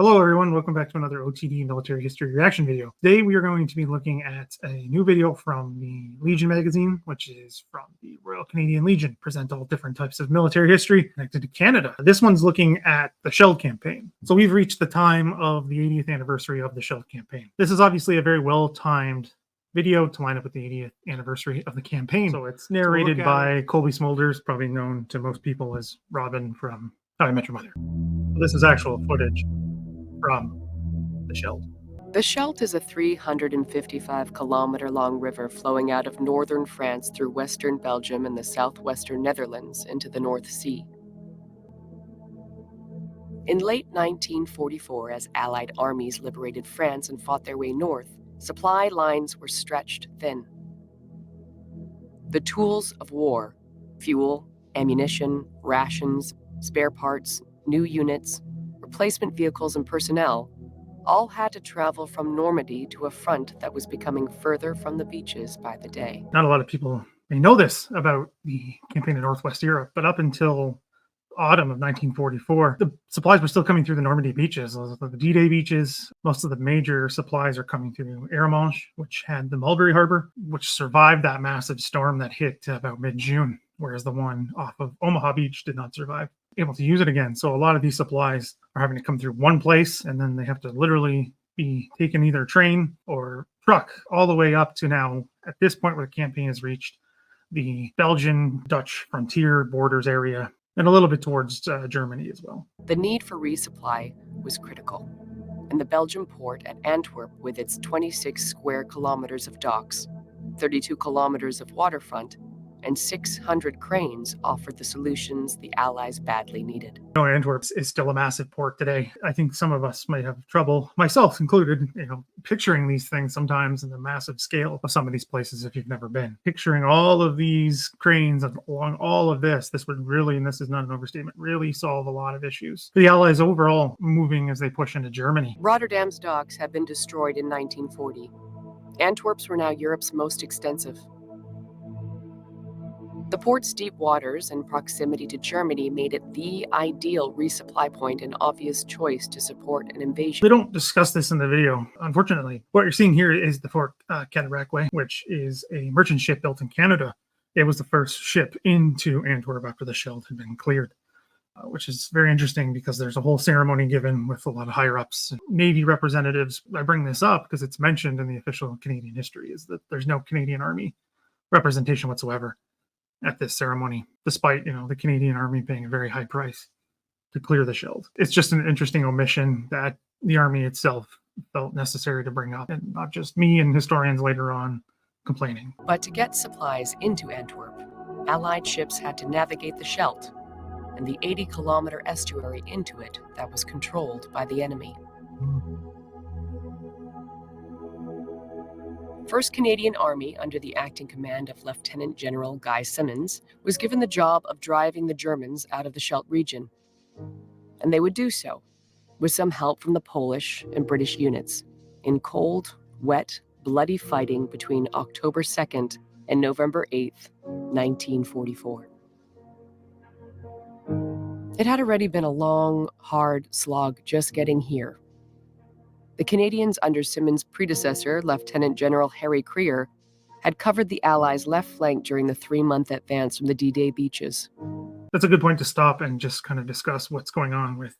Hello everyone, welcome back to another OTD Military History reaction video. Today we are going to be looking at a new video from the Legion magazine, which is from the Royal Canadian Legion. Present all different types of military history connected to Canada. This one's looking at the Scheldt Campaign. So we've reached the time of the 80th anniversary of the Scheldt Campaign. This is obviously a very well-timed video to line up with the 80th anniversary of the campaign. So it's narrated by Colby Smulders, probably known to most people as Robin from How I Met Your Mother. This is actual footage from the Scheldt. The Scheldt is a 355-kilometer-long river flowing out of northern France through western Belgium and the southwestern Netherlands into the North Sea. In late 1944, as Allied armies liberated France and fought their way north, supply lines were stretched thin. The tools of war, fuel, ammunition, rations, spare parts, new units, replacement vehicles and personnel all had to travel from Normandy to a front that was becoming further from the beaches by the day. Not a lot of people may know this about the campaign in Northwest Europe, but up until autumn of 1944, the supplies were still coming through the Normandy beaches, the D-Day beaches. Most of the major supplies are coming through Rerecich, which had the Mulberry Harbor, which survived that massive storm that hit about mid-June, whereas the one off of Omaha Beach did not survive. Able to use it again. So a lot of these supplies are having to come through one place, and then they have to literally be taken either train or truck all the way up to now, at this point where the campaign has reached, the Belgian-Dutch frontier borders area, and a little bit towards Germany as well. The need for resupply was critical, and the Belgian port at Antwerp, with its 26 square kilometers of docks, 32 kilometers of waterfront, and 600 cranes offered the solutions the Allies badly needed. Antwerp is still a massive port today. I think some of us might have trouble, myself included, picturing these things sometimes in the massive scale of some of these places if you've never been. Picturing all of these cranes along all of this would really, and this is not an overstatement, really solve a lot of issues for the Allies overall moving as they push into Germany. Rotterdam's docks had been destroyed in 1940. Antwerp's were now Europe's most extensive. The port's deep waters and proximity to Germany made it the ideal resupply point and obvious choice to support an invasion. They don't discuss this in the video, unfortunately. What you're seeing here is the Fort Cataraqui, which is a merchant ship built in Canada. It was the first ship into Antwerp after the Scheldt had been cleared, which is very interesting because there's a whole ceremony given with a lot of higher-ups and Navy representatives. I bring this up because it's mentioned in the official Canadian history, is that there's no Canadian Army representation whatsoever at this ceremony, despite the Canadian Army paying a very high price to clear the Scheldt. It's just an interesting omission that the Army itself felt necessary to bring up, and not just me and historians later on complaining. But to get supplies into Antwerp, Allied ships had to navigate the Scheldt and the 80-kilometer estuary into it that was controlled by the enemy. 1st Canadian Army, under the acting command of Lieutenant General Guy Simonds, was given the job of driving the Germans out of the Scheldt region. And they would do so, with some help from the Polish and British units, in cold, wet, bloody fighting between October 2nd and November 8th, 1944. It had already been a long, hard slog just getting here. The Canadians under Simonds' predecessor, Lieutenant General Harry Creer, had covered the Allies' left flank during the 3-month advance from the D-Day beaches. That's a good point to stop and just kind of discuss what's going on with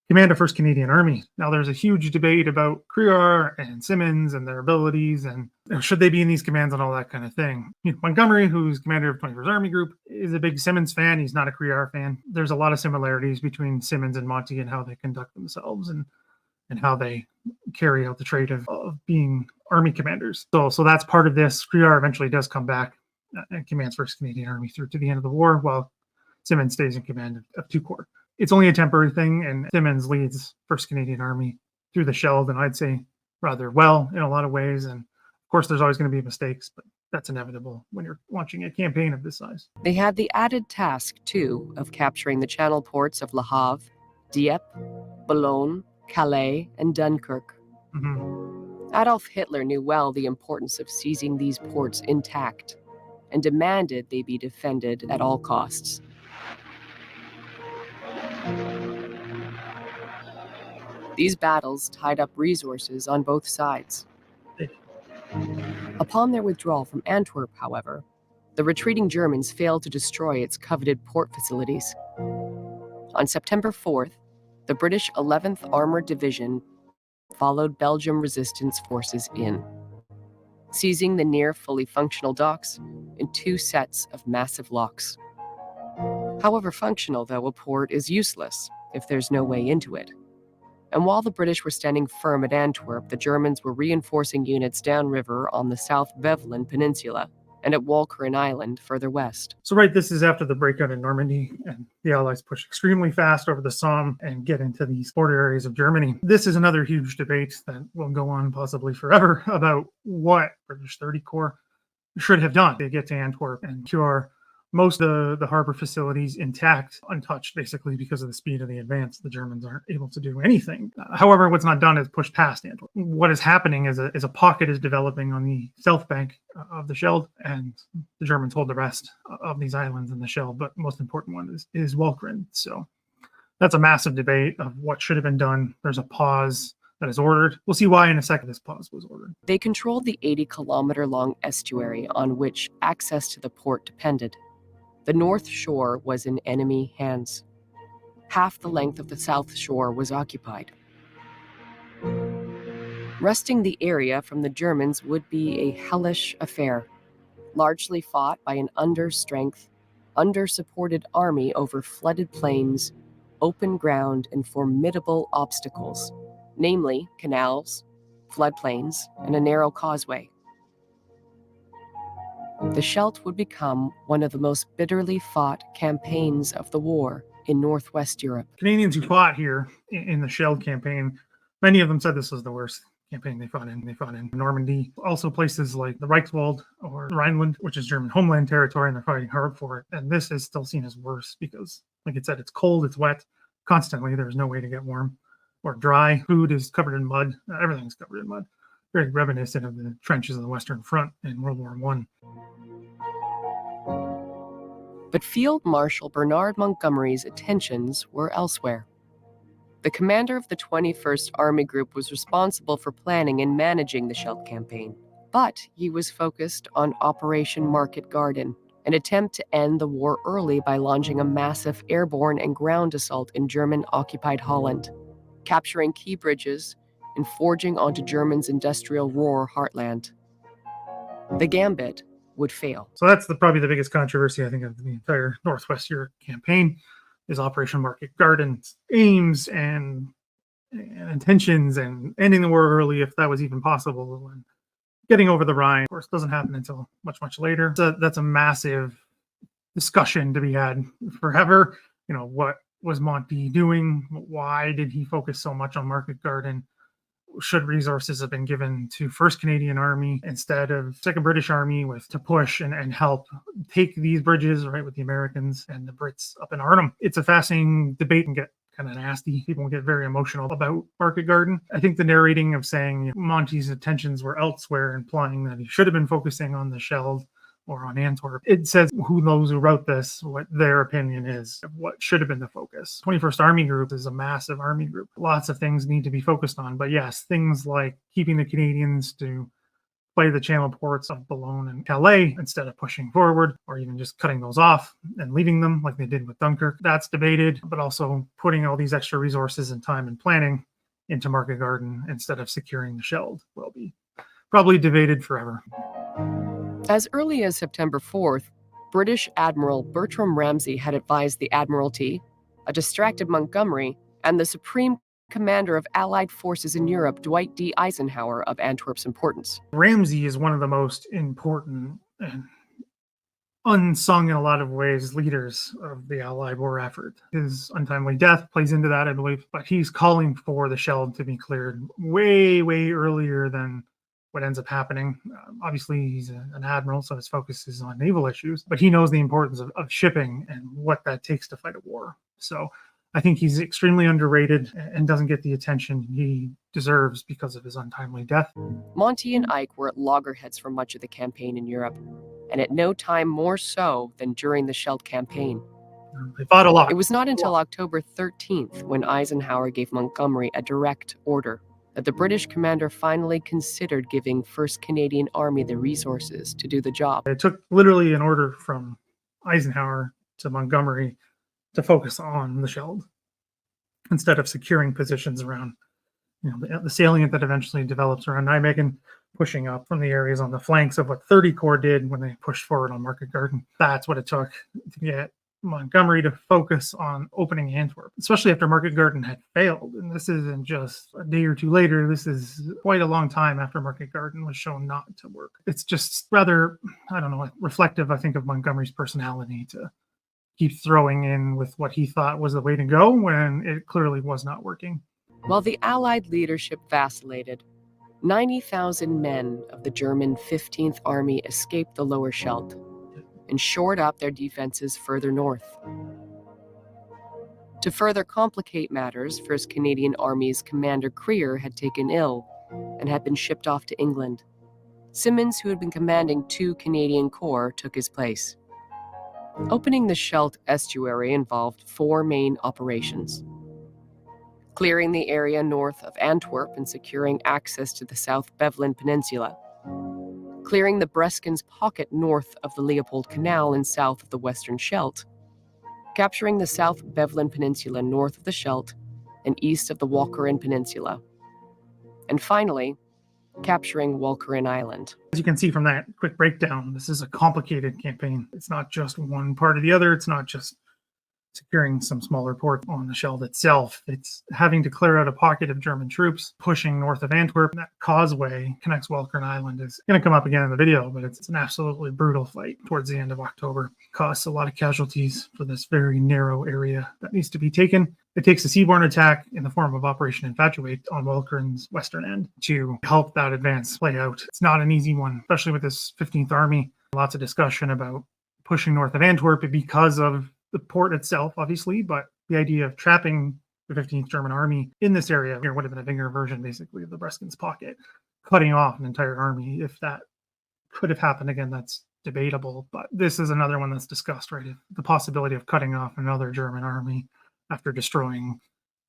Command of 1st Canadian Army. Now, there's a huge debate about Creer and Simonds and their abilities and should they be in these commands and all that kind of thing. Montgomery, who's commander of 21st Army Group, is a big Simonds fan. He's not a Creer fan. There's a lot of similarities between Simonds and Monty and how they conduct themselves and how they carry out the trait of being Army commanders. So that's part of this. Creer eventually does come back and commands 1st Canadian Army through to the end of the war, while Simonds stays in command of 2 Corps. It's only a temporary thing, and Simonds leads 1st Canadian Army through the Scheldt, and I'd say rather well in a lot of ways. And of course, there's always going to be mistakes, but that's inevitable when you're launching a campaign of this size. They had the added task, too, of capturing the channel ports of Le Havre, Dieppe, Boulogne, Calais, and Dunkirk. Adolf Hitler knew well the importance of seizing these ports intact and demanded they be defended at all costs. These battles tied up resources on both sides. Upon their withdrawal from Antwerp, however, the retreating Germans failed to destroy its coveted port facilities. On September 4th, the British 11th Armored Division followed Belgian resistance forces in, seizing the near fully functional docks in 2 sets of massive locks. However functional, though, a port is useless if there's no way into it. And while the British were standing firm at Antwerp, the Germans were reinforcing units downriver on the South Beveland Peninsula and at Walcheren Island further west. So right, this is after the breakout in Normandy, and the Allies push extremely fast over the Somme and get into these border areas of Germany. This is another huge debate that will go on possibly forever about what British 30 Corps should have done. They get to Antwerp and cure most of the harbor facilities intact, untouched, basically because of the speed of the advance. The Germans aren't able to do anything. However, what's not done is push past Antwerp. What is happening is a pocket is developing on the south bank of the Scheldt, and the Germans hold the rest of these islands in the Scheldt, but most important one is Walcheren. So that's a massive debate of what should have been done. There's a pause that is ordered. We'll see why in a second this pause was ordered. They controlled the 80-kilometer-long estuary on which access to the port depended. The north shore was in enemy hands. Half the length of the south shore was occupied. Wresting the area from the Germans would be a hellish affair, largely fought by an under-strength, under-supported army over flooded plains, open ground, and formidable obstacles, namely canals, floodplains, and a narrow causeway. The Scheldt would become one of the most bitterly fought campaigns of the war in Northwest Europe. Canadians who fought here in the Scheldt campaign, many of them said this was the worst campaign they fought in. They fought in Normandy, also places like the Reichswald or Rhineland, which is German homeland territory, and they're fighting hard for it. And this is still seen as worse because, like I said, it's cold, it's wet, constantly. There's no way to get warm or dry. Food is covered in mud. Everything's covered in mud. Very reminiscent of the trenches of the Western Front in World War I. But Field Marshal Bernard Montgomery's attentions were elsewhere. The commander of the 21st Army Group was responsible for planning and managing the Scheldt Campaign, but he was focused on Operation Market Garden, an attempt to end the war early by launching a massive airborne and ground assault in German-occupied Holland, capturing key bridges and forging onto Germany's industrial Ruhr heartland. The gambit would fail. So that's probably the biggest controversy, I think, of the entire Northwest Europe campaign is Operation Market Garden's aims and intentions and ending the war early, if that was even possible, and getting over the Rhine. Of course, doesn't happen until much, much later. So that's a massive discussion to be had forever. You know, what was Monty doing? Why did he focus so much on Market Garden? Should resources have been given to 1st Canadian Army instead of 2nd British Army to push and help take these bridges, right, with the Americans and the Brits up in Arnhem? It's a fascinating debate and get kind of nasty. People get very emotional about Market Garden. I think the narrating of saying Monty's attentions were elsewhere, implying that he should have been focusing on the Scheldt or on Antwerp. It says who those who wrote this, what their opinion is of what should have been the focus. 21st Army Group is a massive army group. Lots of things need to be focused on. But yes, things like keeping the Canadians to play the channel ports of Boulogne and Calais instead of pushing forward, or even just cutting those off and leaving them like they did with Dunkirk. That's debated, but also putting all these extra resources and time and planning into Market Garden instead of securing the Scheldt will be probably debated forever. As early as September 4th, British Admiral Bertram Ramsay had advised the Admiralty, a distracted Montgomery, and the Supreme Commander of Allied forces in Europe, Dwight D. Eisenhower, of Antwerp's importance. Ramsay is one of the most important and unsung in a lot of ways leaders of the Allied war effort. His untimely death plays into that, I believe, but he's calling for the Scheldt to be cleared way, way earlier than what ends up happening. Obviously, he's an admiral, so his focus is on naval issues, but he knows the importance of shipping and what that takes to fight a war. So I think he's extremely underrated and doesn't get the attention he deserves because of his untimely death. Monty and Ike were at loggerheads for much of the campaign in Europe, and at no time more so than during the Scheldt Campaign. They fought a lot. It was not until October 13th when Eisenhower gave Montgomery a direct order that the British commander finally considered giving 1st Canadian Army the resources to do the job. It took literally an order from Eisenhower to Montgomery to focus on the Scheldt instead of securing positions around, the salient that eventually develops around Nijmegen, pushing up from the areas on the flanks of what 30 Corps did when they pushed forward on Market Garden. That's what it took to get Montgomery to focus on opening Antwerp, especially after Market Garden had failed. And this isn't just a day or two later. This is quite a long time after Market Garden was shown not to work. It's just rather, reflective, I think, of Montgomery's personality to keep throwing in with what he thought was the way to go when it clearly was not working. While the Allied leadership vacillated, 90,000 men of the German 15th Army escaped the lower Scheldt and shored up their defenses further north. To further complicate matters, 1st Canadian Army's Commander Creer had taken ill and had been shipped off to England. Simmons, who had been commanding 2 Canadian Corps, took his place. Opening the Scheldt estuary involved 4 main operations: clearing the area north of Antwerp and securing access to the South Beveland Peninsula, clearing the Breskens Pocket north of the Leopold Canal and south of the Western Scheldt, capturing the South Beveland Peninsula north of the Scheldt and east of the Walcheren Peninsula, and finally, capturing Walcheren Island. As you can see from that quick breakdown, this is a complicated campaign. It's not just one part or the other. It's not just securing some smaller ports on the Scheldt itself. It's having to clear out a pocket of German troops pushing north of Antwerp. That causeway connects Walcheren Island. Is going to come up again in the video, but it's an absolutely brutal fight towards the end of October. Costs a lot of casualties for this very narrow area that needs to be taken. It takes a seaborne attack in the form of Operation Infatuate on Walcheren's western end to help that advance play out. It's not an easy one, especially with this 15th Army. Lots of discussion about pushing north of Antwerp because of the port itself, obviously, but the idea of trapping the 15th German Army in this area here would have been a bigger version, basically, of the Breskens Pocket, cutting off an entire army. If that could have happened again, that's debatable, but this is another one that's discussed, right? The possibility of cutting off another German army after destroying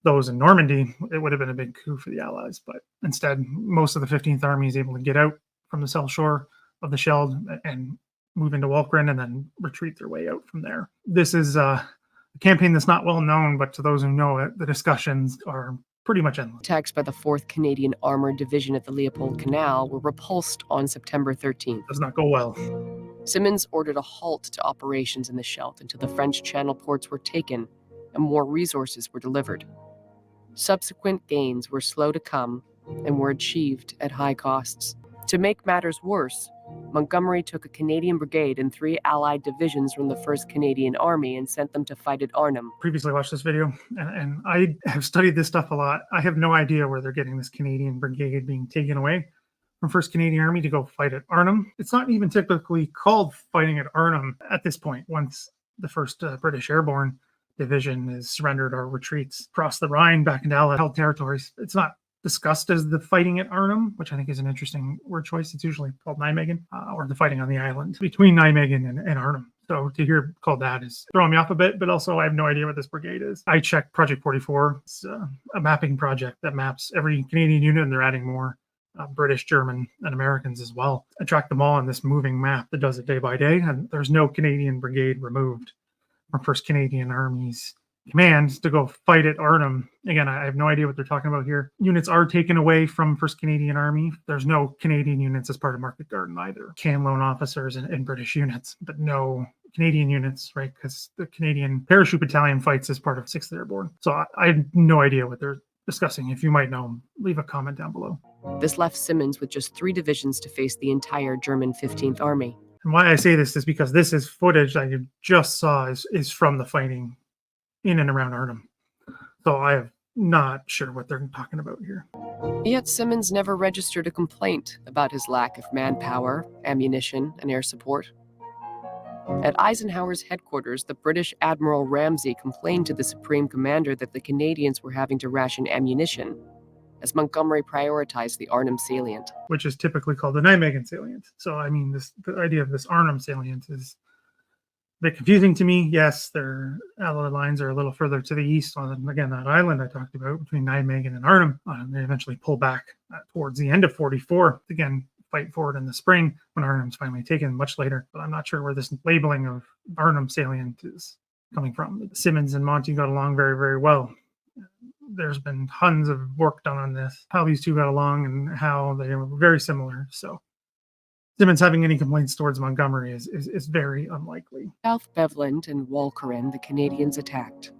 those in Normandy, it would have been a big coup for the Allies, but instead, most of the 15th Army is able to get out from the south shore of the Scheldt and move into Walcheren and then retreat their way out from there. This is a campaign that's not well known, but to those who know it, the discussions are pretty much endless. Attacks by the 4th Canadian Armored Division at the Leopold Canal were repulsed on September 13th. Does not go well. Simmons ordered a halt to operations in the Scheldt until the French Channel ports were taken and more resources were delivered. Subsequent gains were slow to come and were achieved at high costs. To make matters worse, Montgomery took a Canadian brigade and 3 Allied divisions from the 1st Canadian Army and sent them to fight at Arnhem. Previously watched this video, and I have studied this stuff a lot. I have no idea where they're getting this Canadian brigade being taken away from 1st Canadian Army to go fight at Arnhem. It's not even typically called fighting at Arnhem at this point, once the 1st British Airborne Division is surrendered or retreats across the Rhine back into Allied held territories. It's not discussed as the fighting at Arnhem, which I think is an interesting word choice. It's usually called Nijmegen, or the fighing on the island between Nijmegen and Arnhem. So to hear called that is throwing me off a bit, but also I have no idea what this brigade is. I checked Project 44. It's a mapping project that maps every Canadian unit, and they're adding more British, German, and Americans as well. I tracked them all on this moving map that does it day by day, and there's no Canadian brigade removed from 1st Canadian Army's command to go fight at Arnhem. Again, I have no idea what they're talking about here. Units are taken away from 1st Canadian Army. There's no Canadian units as part of Market Garden either. Can lone officers and British units, but no Canadian units, right? Because the Canadian Parachute Battalion fights as part of 6th Airborne. So I have no idea what they're discussing. If you might know, leave a comment down below. This left Simmons with just 3 divisions to face the entire German 15th Army. And why I say this is because this is footage that you just saw is from the fighting in and around Arnhem. So I am not sure what they're talking about here. Yet Simmons never registered a complaint about his lack of manpower, ammunition, and air support. At Eisenhower's headquarters, the British Admiral Ramsay complained to the Supreme Commander that the Canadians were having to ration ammunition, as Montgomery prioritized the Arnhem salient, which is typically called the Nijmegen salient. So, I mean, the idea of this Arnhem salient is bit confusing to me. Yes, their Allied lines are a little further to the east on, again, that island I talked about between Nijmegen and Arnhem. They eventually pull back towards the end of 44. Again, fight forward in the spring when Arnhem's finally taken much later. But I'm not sure where this labeling of Arnhem salient is coming from. Simmons and Monty got along very, very well. There's been tons of work done on this, how these two got along and how they were very similar. So Simmons having any complaints towards Montgomery is very unlikely. South Beveland and Walcheren, the Canadians attacked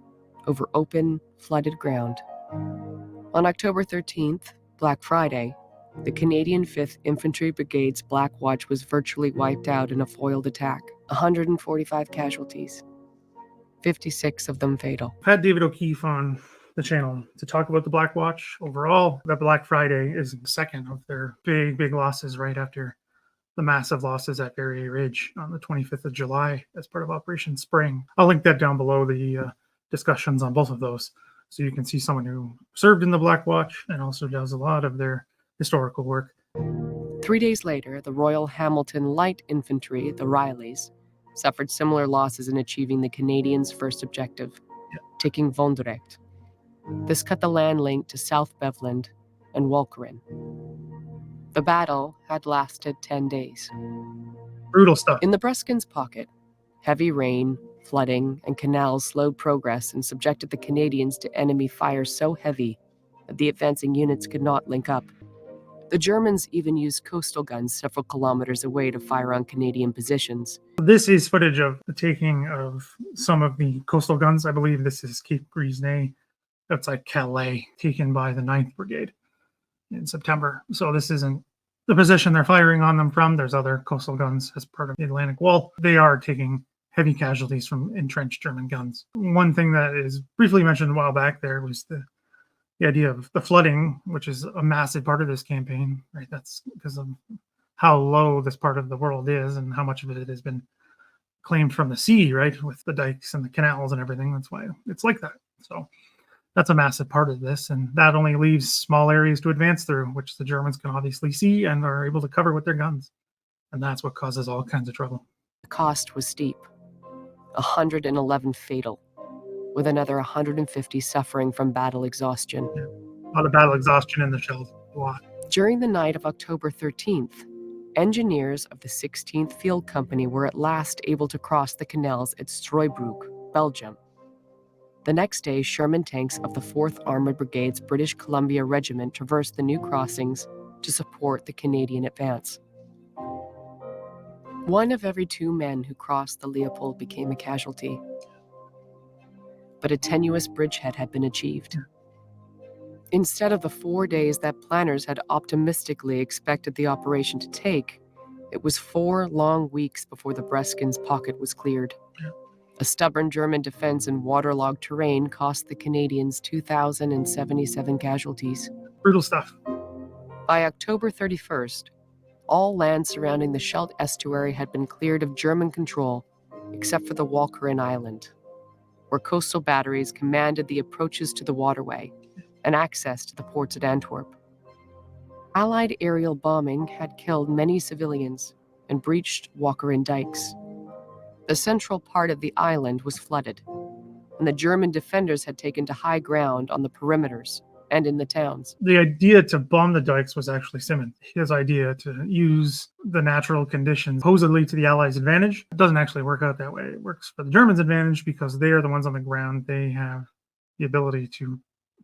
over open, flooded ground. On October 13th, Black Friday, the Canadian 5th Infantry Brigade's Black Watch was virtually wiped out in a foiled attack. 145 casualties, 56 of them fatal. I've had David O'Keefe on the channel to talk about the Black Watch. Overall, that Black Friday is the second of their big losses right after the massive losses at Bray Ridge on the 25th of July as part of Operation Spring. I'll link that down below, the discussions on both of those, so you can see someone who served in the Black Watch and also does a lot of their historical work. 3 days later, the Royal Hamilton Light Infantry, the Rileys, suffered similar losses in achieving the Canadians' first objective, taking Vendrecht. This cut the land link to South Beveland and Walcheren. The battle had lasted 10 days. Brutal stuff. In the Breskins' pocket, heavy rain, flooding, and canals slowed progress and subjected the Canadians to enemy fire so heavy that the advancing units could not link up. The Germans even used coastal guns several kilometers away to fire on Canadian positions. This is footage of the taking of some of the coastal guns. I believe this is Cape Grisnez outside Calais, taken by the 9th Brigade in September. So this isn't the position they're firing on them from. There's other coastal guns as part of the Atlantic Wall. They are taking heavy casualties from entrenched German guns. One thing that is briefly mentioned a while back there was the idea of the flooding, which is a massive part of this campaign, right? That's because of how low this part of the world is and how much of it has been claimed from the sea, right? With the dikes and the canals and everything. That's why it's like that. So that's a massive part of this. And that only leaves small areas to advance through, which the Germans can obviously see and are able to cover with their guns. And that's what causes all kinds of trouble. The cost was steep. 111 fatal, with another 150 suffering from battle exhaustion. Yeah. A lot of battle exhaustion in the Scheldt. A lot. During the night of October 13th, engineers of the 16th Field Company were at last able to cross the canals at Strooibroek, Belgium. The next day, Sherman tanks of the 4th Armored Brigade's British Columbia Regiment traversed the new crossings to support the Canadian advance. 1 of every 2 men who crossed the Leopold became a casualty. But a tenuous bridgehead had been achieved. Instead of the 4 days that planners had optimistically expected the operation to take, it was 4 long weeks before the Breskins' pocket was cleared. A stubborn German defense in waterlogged terrain cost the Canadians 2,077 casualties. Brutal stuff. By October 31st, all land surrounding the Scheldt estuary had been cleared of German control, except for the Walcheren Island, where coastal batteries commanded the approaches to the waterway and access to the ports at Antwerp. Allied aerial bombing had killed many civilians and breached Walcheren dikes. The central part of the island was flooded, and the German defenders had taken to high ground on the perimeters and in the towns. The idea to bomb the dikes was actually Simmons. His idea to use the natural conditions supposedly to the Allies' advantage. It doesn't actually work out that way. It works for the Germans' advantage because they are the ones on the ground. They have the ability to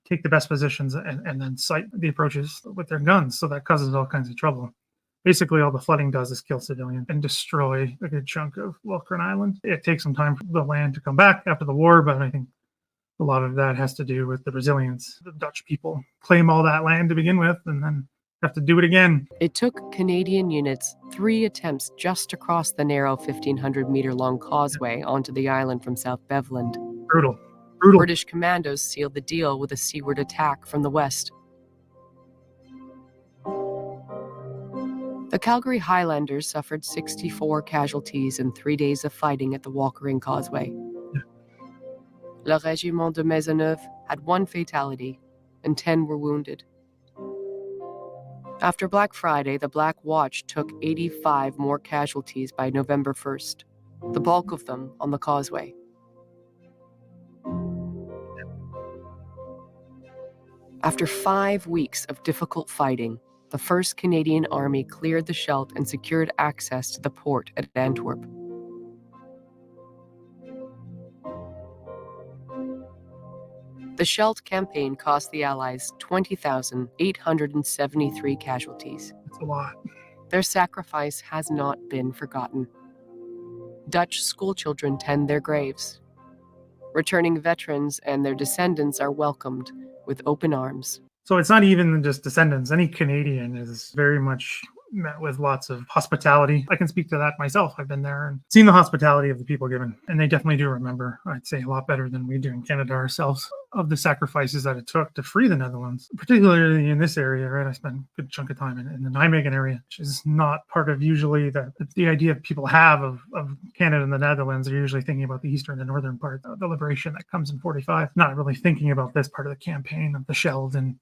take the best positions and then sight the approaches with their guns. So that causes all kinds of trouble. Basically, all the flooding does is kill civilians and destroy a good chunk of Walcheren Island. It takes some time for the land to come back after the war, but I think a lot of that has to do with the resilience. The Dutch people claim all that land to begin with and then have to do it again. It took Canadian units 3 attempts just to cross the narrow 1,500-meter-long causeway onto the island from South Beveland. Brutal. British commandos sealed the deal with a seaward attack from the west. The Calgary Highlanders suffered 64 casualties in 3 days of fighting at the Walcheren Causeway. Le Regiment de Misener had 1 fatality, and 10 were wounded. After Black Friday, the Black Watch took 85 more casualties by November 1st. the bulk of them on the causeway. After 5 weeks of difficult fighting, the 1st Canadian Army cleared the Scheldt and secured access to the port at Antwerp. The Scheldt Campaign cost the Allies 20,873 casualties. That's a lot. Their sacrifice has not been forgotten. Dutch schoolchildren tend their graves. Returning veterans and their descendants are welcomed with open arms. So it's not even just descendants. Any Canadian is very much met with lots of hospitality. I can speak to that myself. I've been there and seen the hospitality of the people given, and they definitely do remember, I'd say, a lot better than we do in Canada ourselves, of the sacrifices that it took to free the Netherlands, particularly in this area, right? I spent a good chunk of time in the Nijmegen area, which is not part of usually the idea people have of Canada and the Netherlands. They're usually thinking about the eastern and northern part of the liberation that comes in 45, not really thinking about this part of the campaign of the Scheldt and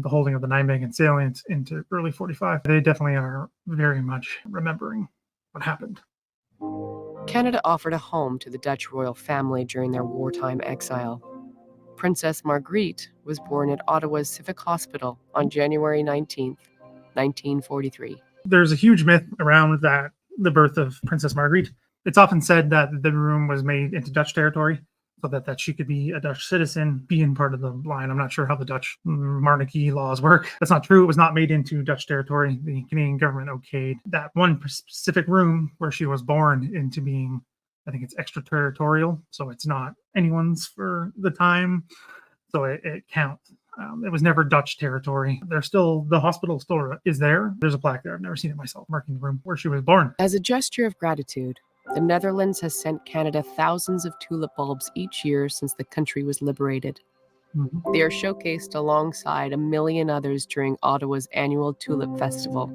the holding of the Nijmegen salient into early 45. They definitely are very much remembering what happened. Canada offered a home to the Dutch royal family during their wartime exile. Princess Margriet was born at Ottawa's Civic Hospital on January 19th, 1943. There's a huge myth around that, the birth of Princess Margriet. It's often said that the room was made into Dutch territory so that she could be a Dutch citizen, being part of the line. I'm not sure how the Dutch monarchy laws work. That's not true. It was not made into Dutch territory. The Canadian government okayed that one specific room where she was born into being, I think it's extraterritorial, so it's not anyone's for the time, so it counts. It was never Dutch territory. The hospital still is there. There's a plaque there. I've never seen it myself, marking the room where she was born. As a gesture of gratitude, the Netherlands has sent Canada thousands of tulip bulbs each year since the country was liberated. Mm-hmm. They are showcased alongside a million others during Ottawa's annual Tulip Festival,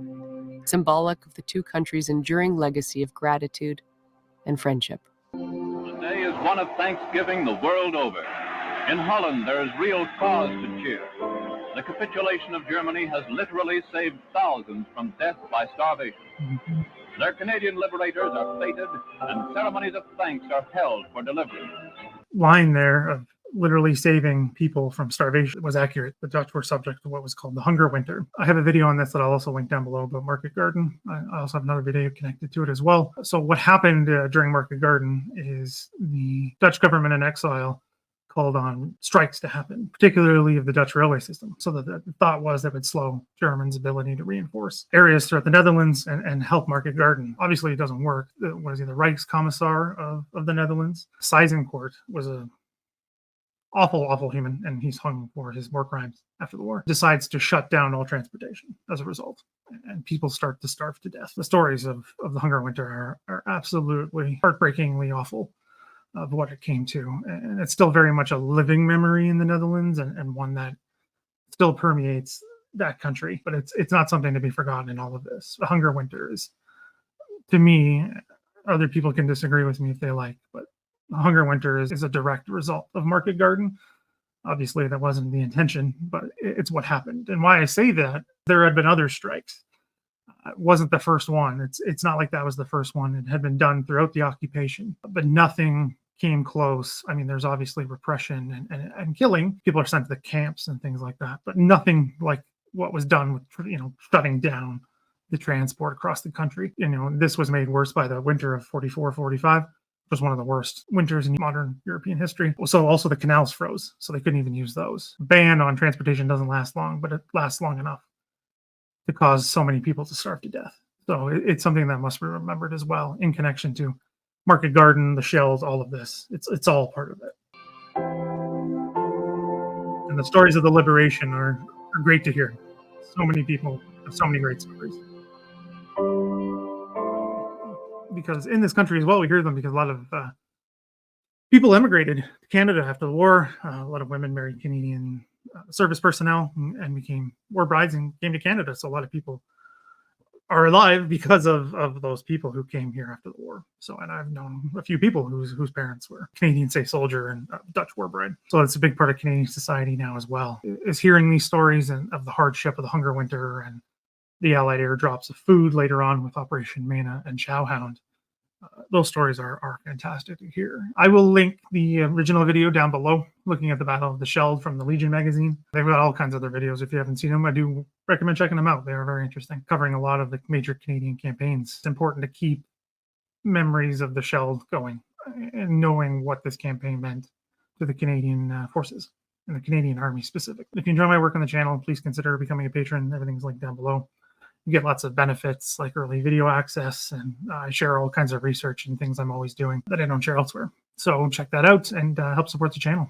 symbolic of the two countries' enduring legacy of gratitude and friendship. Today is one of Thanksgiving the world over. In Holland, there is real cause to cheer. The capitulation of Germany has literally saved thousands from death by starvation. Mm-hmm. Their Canadian liberators are feted, and ceremonies of thanks are held for deliverance. Line there of literally saving people from starvation was accurate. The Dutch were subject to what was called the Hunger Winter. I have a video on this that I'll also link down below about Market Garden. I also have another video connected to it as well. So what happened during Market Garden is the Dutch government in exile called on strikes to happen, particularly of the Dutch railway system. So that the thought was that would slow Germans' ability to reinforce areas throughout the Netherlands and help Market Garden. Obviously, it doesn't work. Was he the Rijkskommissar of the Netherlands? Seizencourt was a awful human, and he's hung for his war crimes after the war. Decides to shut down all transportation as a result, and people start to starve to death. The stories of the Hunger Winter are absolutely heartbreakingly awful of what it came to, and it's still very much a living memory in the Netherlands, and one that still permeates that country. But it's not something to be forgotten in all of this. The Hunger Winter is, to me, other people can disagree with me if they like, but the Hunger Winter is a direct result of Market Garden. Obviously, that wasn't the intention, but it's what happened. And why I say that, there had been other strikes. It wasn't the first one. It's not like that was the first one. It had been done throughout the occupation, but nothing came close. I mean, there's obviously repression and killing. People are sent to the camps and things like that, but nothing like what was done with, shutting down the transport across the country. This was made worse by the winter of 44-45. Was one of the worst winters in modern European history. So also the canals froze, so they couldn't even use those. Ban on transportation doesn't last long, but it lasts long enough to cause so many people to starve to death. So it's something that must be remembered as well in connection to Market Garden, the Scheldt, all of this. It's all part of it. And the stories of the liberation are great to hear. So many people have so many great stories. Because in this country as well, we hear them because a lot of people emigrated to Canada after the war. A lot of women married Canadian service personnel and became war brides and came to Canada. So a lot of people are alive because of those people who came here after the war. So, and I've known a few people whose parents were Canadian safe soldier and Dutch war bride. So it's a big part of Canadian society now as well, is hearing these stories of the hardship of the Hunger Winter and the Allied airdrops of food later on with Operation Mana and Chowhound. Those stories are fantastic to hear. I will link the original video down below, looking at the Battle of the Scheldt from the Legion magazine. They've got all kinds of other videos. If you haven't seen them, I do recommend checking them out. They are very interesting, covering a lot of the major Canadian campaigns. It's important to keep memories of the Scheldt going and knowing what this campaign meant to the Canadian forces and the Canadian Army specifically. If you enjoy my work on the channel, please consider becoming a patron. Everything's linked down below. You get lots of benefits like early video access, and I share all kinds of research and things I'm always doing that I don't share elsewhere. So check that out and help support the channel.